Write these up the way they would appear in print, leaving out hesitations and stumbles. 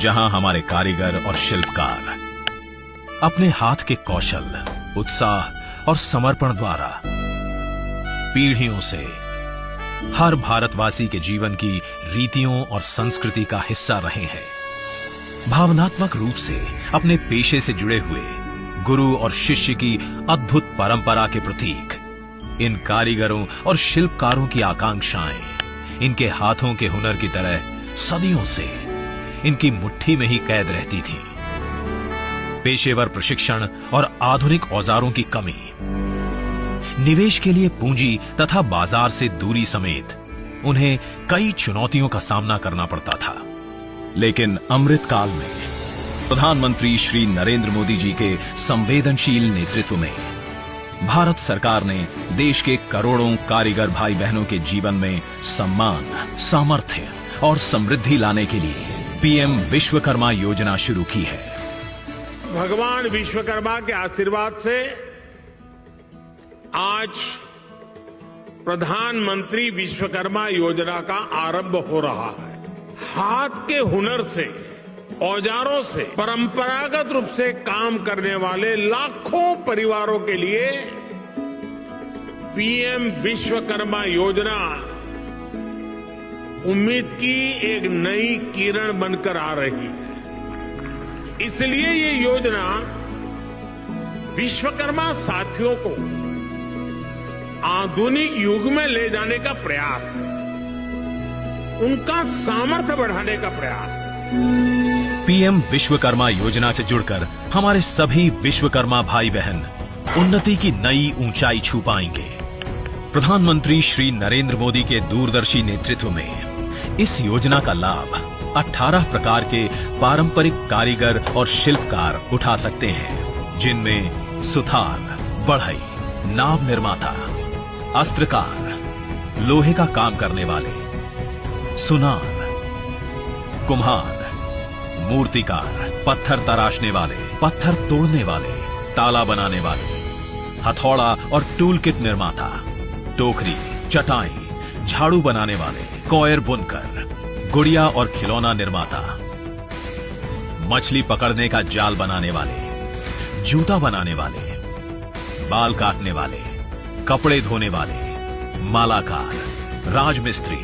जहां हमारे कारीगर और शिल्पकार अपने हाथ के कौशल, उत्साह और समर्पण द्वारा पीढ़ियों से हर भारतवासी के जीवन की रीतियों और संस्कृति का हिस्सा रहे हैं। भावनात्मक रूप से अपने पेशे से जुड़े हुए गुरु और शिष्य की अद्भुत परंपरा के प्रतीक इन कारीगरों और शिल्पकारों की आकांक्षाएं इनके हाथों के हुनर की तरह सदियों से इनकी मुट्ठी में ही कैद रहती थी। पेशेवर प्रशिक्षण और आधुनिक औजारों की कमी, निवेश के लिए पूंजी तथा बाजार से दूरी समेत उन्हें कई चुनौतियों का सामना करना पड़ता था। लेकिन अमृतकाल में प्रधानमंत्री श्री नरेंद्र मोदी जी के संवेदनशील नेतृत्व में भारत सरकार ने देश के करोड़ों कारीगर भाई बहनों के जीवन में सम्मान, सामर्थ्य और समृद्धि लाने के लिए पीएम विश्वकर्मा योजना शुरू की है। भगवान विश्वकर्मा के आशीर्वाद से आज प्रधानमंत्री विश्वकर्मा योजना का आरंभ हो रहा है। हाथ के हुनर से, औजारों से परंपरागत रूप से काम करने वाले लाखों परिवारों के लिए पीएम विश्वकर्मा योजना उम्मीद की एक नई किरण बनकर आ रही है। इसलिए ये योजना विश्वकर्मा साथियों को आधुनिक युग में ले जाने का प्रयास है, उनका सामर्थ्य बढ़ाने का प्रयास है। पीएम विश्वकर्मा योजना से जुड़कर हमारे सभी विश्वकर्मा भाई बहन उन्नति की नई ऊंचाई छू पाएंगे। प्रधानमंत्री श्री नरेंद्र मोदी के दूरदर्शी नेतृत्व में इस योजना का लाभ 18 प्रकार के पारंपरिक कारीगर और शिल्पकार उठा सकते हैं, जिनमें सुथार, बढ़ई, नाव निर्माता, अस्त्रकार, लोहे का काम करने वाले, सुनार, कुम्हार, मूर्तिकार, पत्थर तराशने वाले, पत्थर तोड़ने वाले, ताला बनाने वाले, हथौड़ा और टूल किट निर्माता, टोकरी, चटाई, झाड़ू बनाने वाले, कॉयर बुनकर, गुड़िया और खिलौना निर्माता, मछली पकड़ने का जाल बनाने वाले, जूता बनाने वाले, बाल काटने वाले, कपड़े धोने वाले, मालाकार, राजमिस्त्री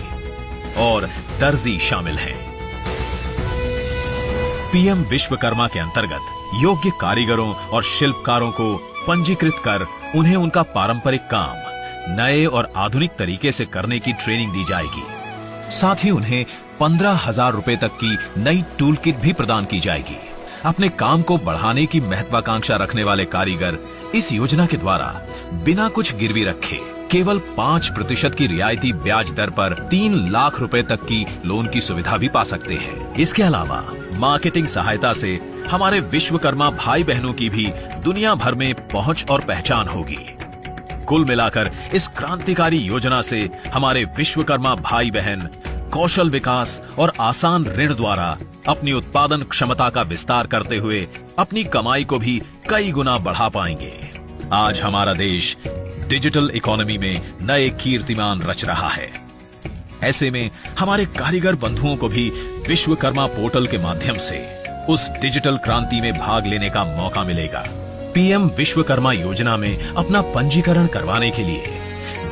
और दर्जी शामिल हैं। पीएम विश्वकर्मा के अंतर्गत योग्य कारीगरों और शिल्पकारों को पंजीकृत कर उन्हें उनका पारंपरिक काम नए और आधुनिक तरीके से करने की ट्रेनिंग दी जाएगी। साथ ही उन्हें 15,000 रुपए तक की नई टूल किट भी प्रदान की जाएगी। अपने काम को बढ़ाने की महत्वाकांक्षा रखने वाले कारीगर इस योजना के द्वारा बिना कुछ गिरवी रखे केवल 5% की रियायती ब्याज दर पर 3 लाख रुपए तक की लोन की सुविधा भी पा सकते हैं। इसके अलावा मार्केटिंग सहायता से हमारे विश्वकर्मा भाई बहनों की भी दुनिया भर में पहुंच और पहचान होगी। कुल मिलाकर इस क्रांतिकारी योजना से हमारे विश्वकर्मा भाई बहन कौशल विकास और आसान ऋण द्वारा अपनी उत्पादन क्षमता का विस्तार करते हुए अपनी कमाई को भी कई गुना बढ़ा पाएंगे। आज हमारा देश डिजिटल इकोनॉमी में नए कीर्तिमान रच रहा है। ऐसे में हमारे कारीगर बंधुओं को भी विश्वकर्मा पोर्टल के माध्यम से उस डिजिटल क्रांति में भाग लेने का मौका मिलेगा। पीएम विश्वकर्मा योजना में अपना पंजीकरण करवाने के लिए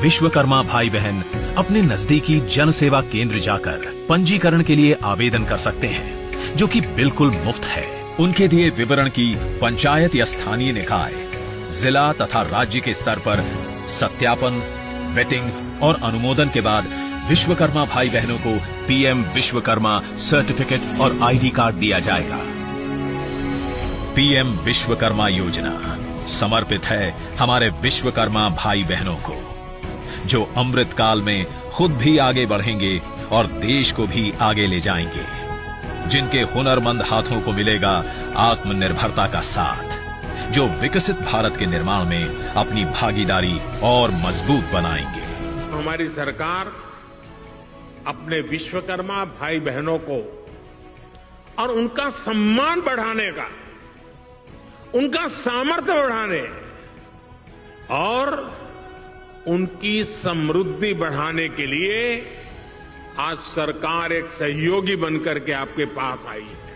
विश्वकर्मा भाई बहन अपने नजदीकी जन सेवा केंद्र जाकर पंजीकरण के लिए आवेदन कर सकते हैं, जो कि बिल्कुल मुफ्त है। उनके दिए विवरण की पंचायत या स्थानीय निकाय, जिला तथा राज्य के स्तर पर सत्यापन, वेटिंग और अनुमोदन के बाद विश्वकर्मा भाई बहनों को पीएम विश्वकर्मा सर्टिफिकेट और आईडी कार्ड दिया जाएगा। पीएम विश्वकर्मा योजना समर्पित है हमारे विश्वकर्मा भाई बहनों को, जो अमृतकाल में खुद भी आगे बढ़ेंगे और देश को भी आगे ले जाएंगे, जिनके हुनरमंद हाथों को मिलेगा आत्मनिर्भरता का साथ, जो विकसित भारत के निर्माण में अपनी भागीदारी और मजबूत बनाएंगे। हमारी सरकार अपने विश्वकर्मा भाई बहनों को और उनका सम्मान बढ़ाने का, उनका सामर्थ्य बढ़ाने और उनकी समृद्धि बढ़ाने के लिए आज सरकार एक सहयोगी बनकर के आपके पास आई है।